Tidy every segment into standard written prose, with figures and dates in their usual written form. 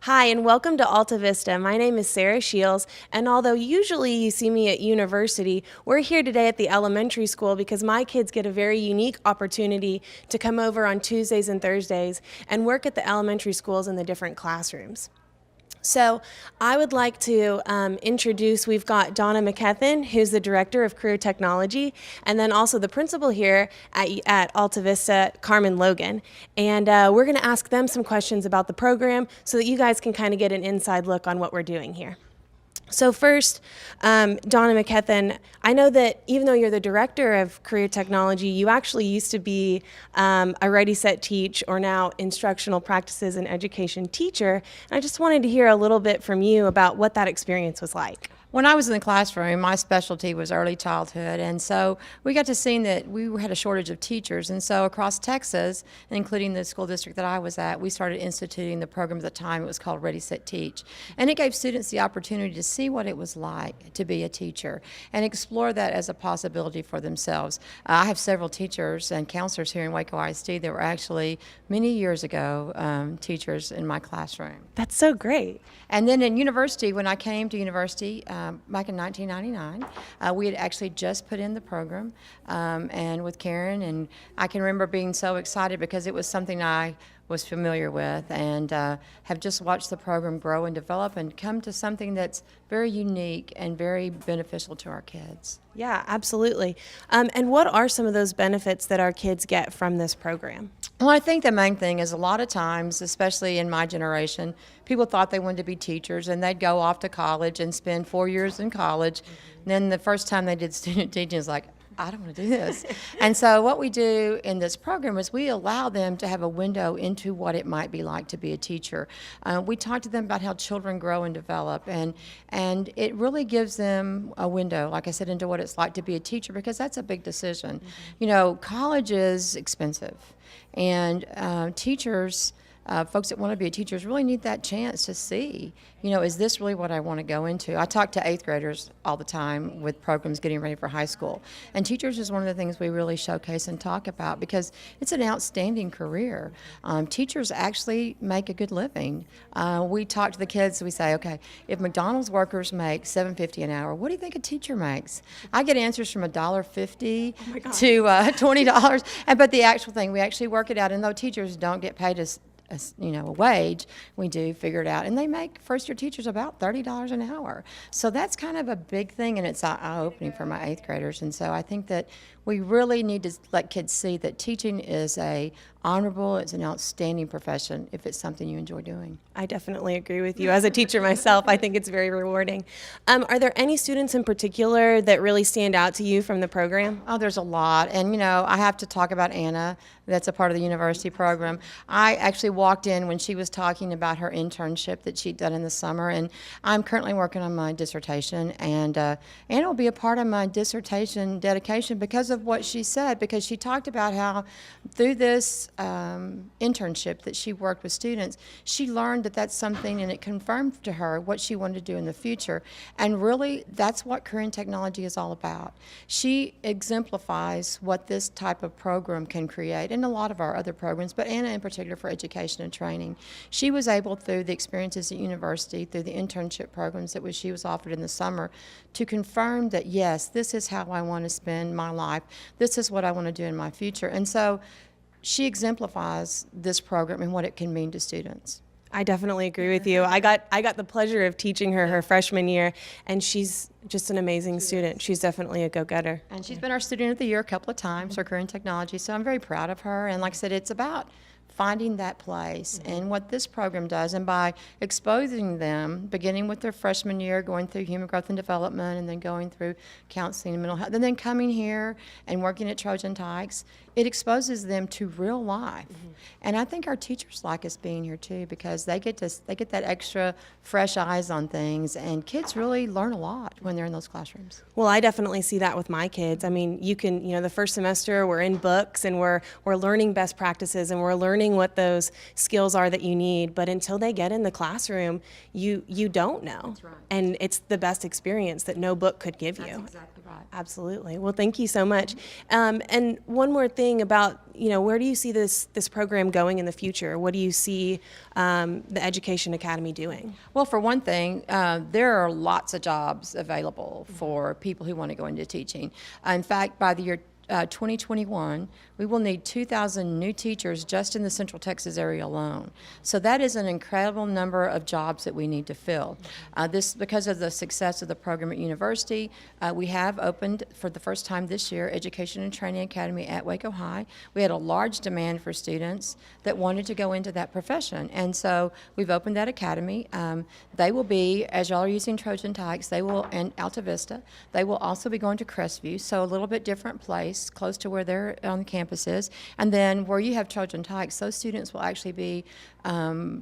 Hi, and welcome to Alta Vista. My name is Sarah Shields, and although usually you see me at university, we're here today at the elementary school because my kids get a very unique opportunity to come over on Tuesdays and Thursdays and work at the elementary schools in the different classrooms. So I would like to introduce, we've got Donna McKethan, who's the Director of Career Technology, and then also the principal here at Alta Vista, Carmen Logan. And we're going to ask them some questions about the program so that you guys can kind of get an inside look on what we're doing here. So first, Donna McKethan, I know that even though you're the Director of Career Technology, you actually used to be a Ready, Set, Teach, or now Instructional Practices and Education teacher. And I just wanted to hear a little bit from you about what that experience was like. When I was in the classroom, my specialty was early childhood, and so we got to see that we had a shortage of teachers. And so across Texas, including the school district that I was at, we started instituting the program at the time. It was called Ready, Set, Teach. And it gave students the opportunity to see what it was like to be a teacher and explore that as a possibility for themselves. I have several teachers and counselors here in Waco ISD that were actually many years ago teachers in my classroom. That's so great. And then in university, when I came to university, back in 1999, we had actually just put in the program, and with Karen, and I can remember being so excited because it was something I was familiar with, and have just watched the program grow and develop and come to something that's very unique and very beneficial to our kids. Yeah, absolutely. And what are some of those benefits that our kids get from this program? Well, I think the main thing is a lot of times, especially in my generation, people thought they wanted to be teachers and they'd go off to college and spend 4 years in college. And then the first time they did student teaching is like, I don't want to do this. And so what we do in this program is we allow them to have a window into what it might be like to be a teacher. We talk to them about how children grow and develop, and it really gives them a window, like I said, into what it's like to be a teacher, because that's a big decision. You know, college is expensive, and teachers, folks that want to be teachers really need that chance to see, you know, is this really what I want to go into? I talk to 8th graders all the time with programs getting ready for high school. And teachers is one of the things we really showcase and talk about because it's an outstanding career. Teachers actually make a good living. We talk to the kids, we say, okay, if McDonald's workers make $7.50 an hour, what do you think a teacher makes? I get answers from $1.50 to $20. But the actual thing, we actually work it out, and though teachers don't get paid as a wage, we do figure it out, and they make first-year teachers about $30 an hour. So that's kind of a big thing, and it's eye-opening for my 8th graders. And so I think that we really need to let kids see that teaching is it's an outstanding profession if it's something you enjoy doing. I definitely agree with you. As a teacher myself, I think it's very rewarding. Are there any students in particular that really stand out to you from the program? Oh, there's a lot. And, you know, I have to talk about Anna. That's a part of the university program. I actually walked in when she was talking about her internship that she'd done in the summer, and I'm currently working on my dissertation, and Anna will be a part of my dissertation dedication because of what she said, because she talked about how through this internship that she worked with students, she learned that that's something, and it confirmed to her what she wanted to do in the future. And really, that's what career and technology is all about. She exemplifies what this type of program can create, and a lot of our other programs, but Anna in particular for education and training. She was able, through the experiences at university, through the internship programs that she was offered in the summer, to confirm that, yes, this is how I want to spend my life. This is what I want to do in my future. And so she exemplifies this program and what it can mean to students. I definitely agree with you. I got the pleasure of teaching her freshman year, and she's just an amazing student. She's definitely a go-getter. And she's been our Student of the Year a couple of times for career and technology, so I'm very proud of her. And like I said, it's about finding that place and what this program does, and by exposing them, beginning with their freshman year, going through human growth and development, and then going through counseling and mental health, and then coming here and working at Trojan Tykes, it exposes them to real life. And I think our teachers like us being here too, because they get that extra fresh eyes on things, and kids really learn a lot when they're in those classrooms. Well, I definitely see that with my kids. I mean, the first semester we're in books and we're learning best practices and we're learning what those skills are that you need, but until they get in the classroom, you don't know. That's right. And it's the best experience that no book could give you. That's exactly Right. Absolutely. Well, thank you so much. And one more thing about, where do you see this program going in the future? What do you see the Education Academy doing? Well, for one thing, there are lots of jobs available for people who want to go into teaching. In fact, by the year 2021, we will need 2,000 new teachers just in the Central Texas area alone. So that is an incredible number of jobs that we need to fill. This, because of the success of the program at university, we have opened for the first time this year Education and Training Academy at Waco High. We had a large demand for students that wanted to go into that profession, and so we've opened that academy. They will be, as y'all are using Trojan Tykes, they will, and Alta Vista, they will also be going to Crestview, so a little bit different place, close to where they're on the campus is. And then where you have Trojan Tykes, those students will actually be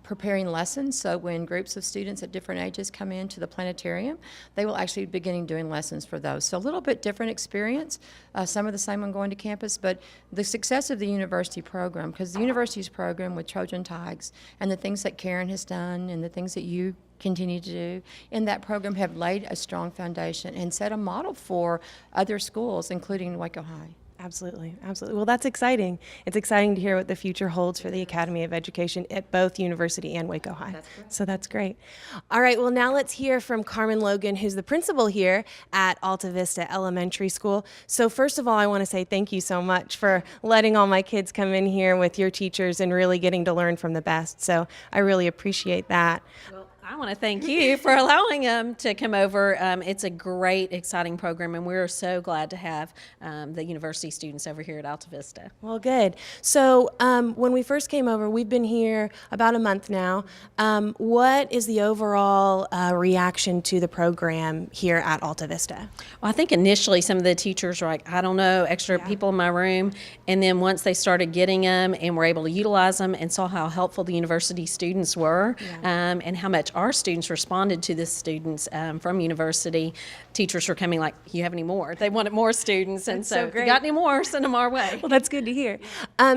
preparing lessons. So when groups of students at different ages come into the planetarium, they will actually be beginning doing lessons for those. So a little bit different experience. Some of the same when going to campus, but the success of the university program, because the university's program with Trojan Tykes and the things that Karen has done and the things that you continue to do in that program have laid a strong foundation and set a model for other schools, including Waco High. Absolutely, absolutely. Well, that's exciting. It's exciting to hear what the future holds for the Academy of Education at both University and Waco High. So that's great. All right, well, now let's hear from Carmen Logan, who's the principal here at Alta Vista Elementary School. So first of all, I want to say thank you so much for letting all my kids come in here with your teachers and really getting to learn from the best. So I really appreciate that. I want to thank you for allowing them to come over. It's a great, exciting program, and we're so glad to have the university students over here at Alta Vista. Well, good. So when we first came over, we've been here about a month now. What is the overall reaction to the program here at Alta Vista? Well, I think initially some of the teachers were like, I don't know, extra people in my room. And then once they started getting them and were able to utilize them and saw how helpful the university students were and how much our students responded to the students from university, teachers were coming like, you have any more? They wanted more students. And so if you got any more, send them our way. Well, that's good to hear.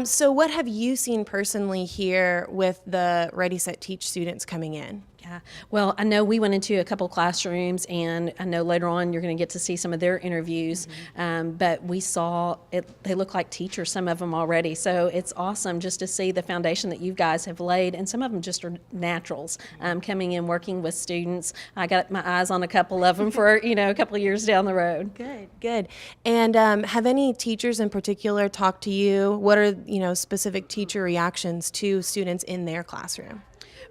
So what have you seen personally here with the Ready, Set, Teach students coming in? Yeah. Well, I know we went into a couple classrooms, and I know later on you're going to get to see some of their interviews, but we saw they look like teachers, some of them already. So it's awesome just to see the foundation that you guys have laid, and some of them just are naturals coming in, working with students. I got my eyes on a couple of them for, a couple of years down the road. Good, good. And have any teachers in particular talked to you? What are, specific teacher reactions to students in their classroom?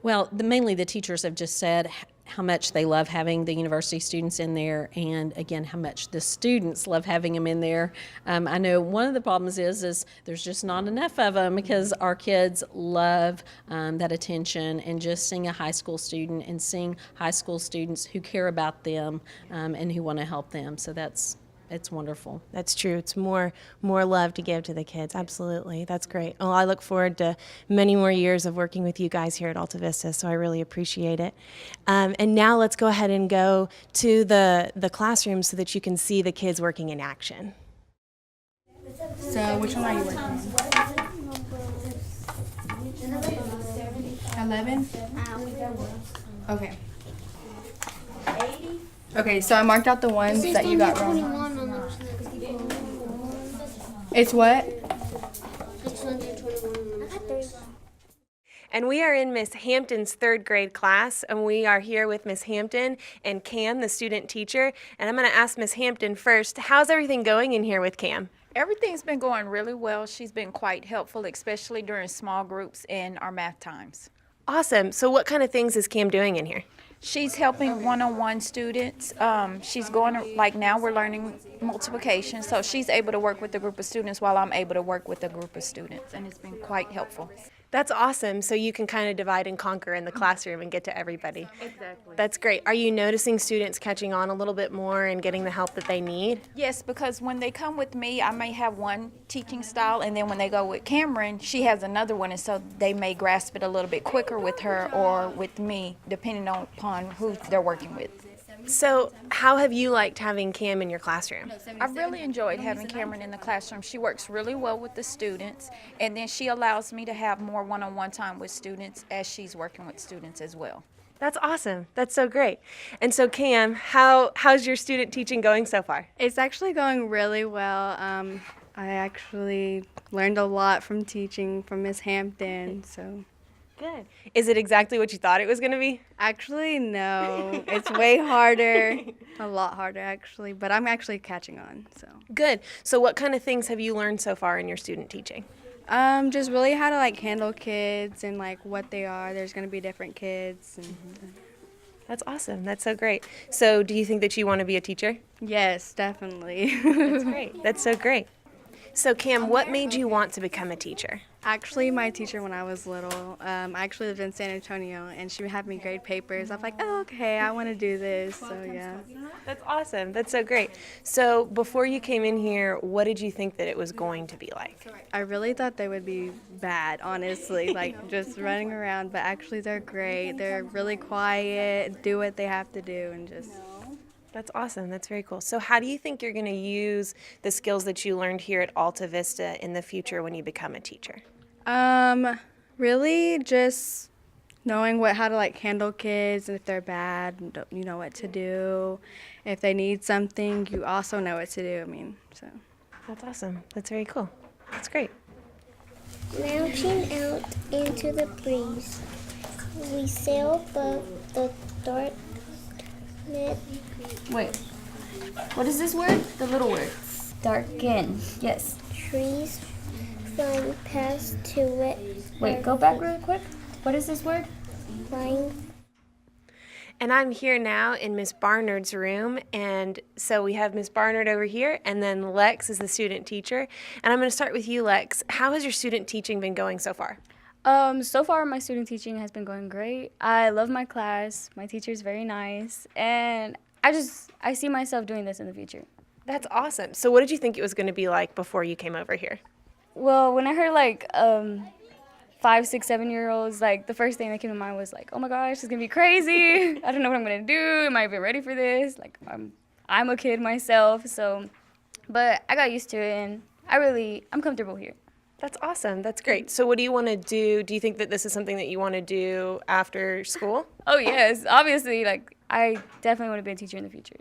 Well, mainly the teachers have just said how much they love having the university students in there, and again, how much the students love having them in there. I know one of the problems is there's just not enough of them because our kids love that attention, and just seeing a high school student and seeing high school students who care about them and who want to help them. So it's wonderful. That's true. It's more love to give to the kids. Absolutely. That's great. Well, I look forward to many more years of working with you guys here at Alta Vista, so I really appreciate it. And now let's go ahead and go to the classroom so that you can see the kids working in action. So which one are you working on? 11? Okay. Okay, so I marked out the ones that you got wrong. It's what? And we are in Miss Hampton's third grade class, and we are here with Miss Hampton and Cam, the student teacher. And I'm going to ask Miss Hampton first, how's everything going in here with Cam? Everything's been going really well. She's been quite helpful, especially during small groups and our math times. Awesome. So what kind of things is Cam doing in here? She's helping one-on-one students. She's going, like now we're learning multiplication, so she's able to work with a group of students while I'm able to work with a group of students, and it's been quite helpful. That's awesome. So you can kind of divide and conquer in the classroom and get to everybody. Exactly. That's great. Are you noticing students catching on a little bit more and getting the help that they need? Yes, because when they come with me, I may have one teaching style, and then when they go with Cameron, she has another one, and so they may grasp it a little bit quicker with her or with me, depending upon who they're working with. So how have you liked having Cam in your classroom? I've really enjoyed having Cameron in the classroom. She works really well with the students, and then she allows me to have more one-on-one time with students as she's working with students as well. That's awesome. That's so great. And so Cam, how's your student teaching going so far? It's actually going really well. I actually learned a lot from teaching from Miss Hampton, so. Good. Is it exactly what you thought it was going to be? Actually, no. It's way harder. A lot harder, actually. But I'm actually catching on, so. Good. So what kind of things have you learned so far in your student teaching? Just really how to, like, handle kids and, like, what they are. There's going to be different kids. And That's awesome. That's so great. So do you think that you want to be a teacher? yes, definitely. That's great. That's so great. So Cam, what made you want to become a teacher? Actually, my teacher when I was little, I actually lived in San Antonio, and she would have me grade papers. I'm like, oh, okay, I want to do this, so yeah. That's awesome. That's so great. So before you came in here, what did you think that it was going to be like? I really thought they would be bad, honestly, like just running around, but actually they're great. They're really quiet, do what they have to do, and just. That's awesome. That's very cool. So how do you think you're going to use the skills that you learned here at Alta Vista in the future when you become a teacher? Really just knowing how to like handle kids, and if they're bad, you know what to do. If they need something, you also know what to do. I mean, so. That's awesome. That's very cool. That's great. Launching out into the breeze, we sail above the dark mid Wait, what is this word? The little word. Darken. Yes. trees, flying past to it. Wait, go back real quick. What is this word? Flying. And I'm here now in Miss Barnard's room, and so we have Miss Barnard over here, and then Lex is the student teacher. And I'm going to start with you, Lex. How has your student teaching been going so far? So far my student teaching has been going great. I love my class. My teacher's very nice, and I see myself doing this in the future. That's awesome. So what did you think it was going to be like before you came over here? Well, when I heard like 5, 6, 7-year-olds, like the first thing that came to mind was like, oh my gosh, it's gonna be crazy. I don't know what I'm gonna do. Am I even ready for this? Like I'm a kid myself, so but I got used to it, and I'm comfortable here. That's awesome. That's great. So what do you want to do? Do you think that this is something that you want to do after school? Oh yes, obviously, like I definitely want to be a teacher in the future.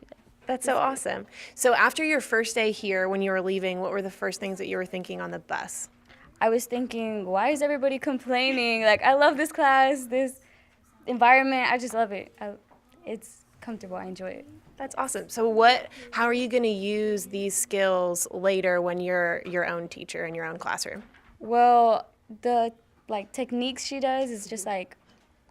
That's so awesome. So after your first day here, when you were leaving, what were the first things that you were thinking on the bus? I was thinking, why is everybody complaining? Like, I love this class, this environment. I just love it. It's comfortable. I enjoy it. That's awesome. So how are you going to use these skills later when you're your own teacher in your own classroom? Well, the techniques she does is just like,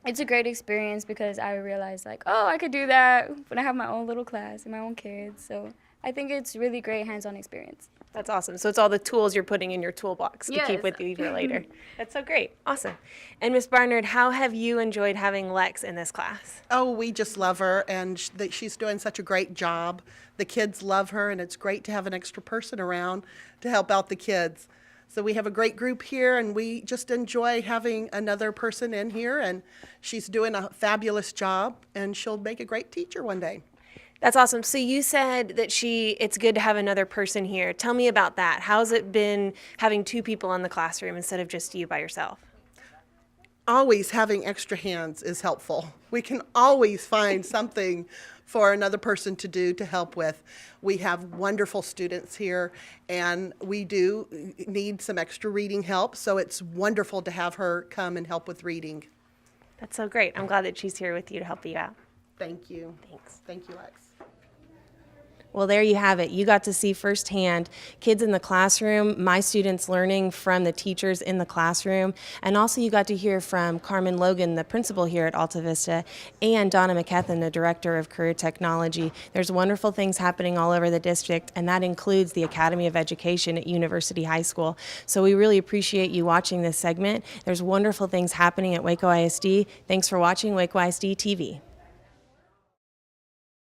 it's a great experience because I realized like, oh, I could do that when I have my own little class and my own kids. So I think it's really great hands-on experience. That's awesome. So it's all the tools you're putting in your toolbox to Yes. keep with you for later. That's so great. Awesome. And Miss Barnard, how have you enjoyed having Lex in this class? Oh, we just love her, and she's doing such a great job. The kids love her, and it's great to have an extra person around to help out the kids. So we have a great group here, and we just enjoy having another person in here, and she's doing a fabulous job, and she'll make a great teacher one day. That's awesome. So you said that it's good to have another person here. Tell me about that. How's it been having two people in the classroom instead of just you by yourself? Always having extra hands is helpful. We can always find something for another person to do to help with. We have wonderful students here, and we do need some extra reading help, so it's wonderful to have her come and help with reading. That's so great. I'm glad that she's here with you to help you out. Thank you. Thanks. Thank you, Lex. Well, there you have it. You got to see firsthand kids in the classroom, my students learning from the teachers in the classroom, and also you got to hear from Carmen Logan, the principal here at Alta Vista, and Donna McKethan, the director of career technology. There's wonderful things happening all over the district, and that includes the Academy of Education at University High School. So we really appreciate you watching this segment. There's wonderful things happening at Waco ISD. Thanks for watching Waco ISD TV.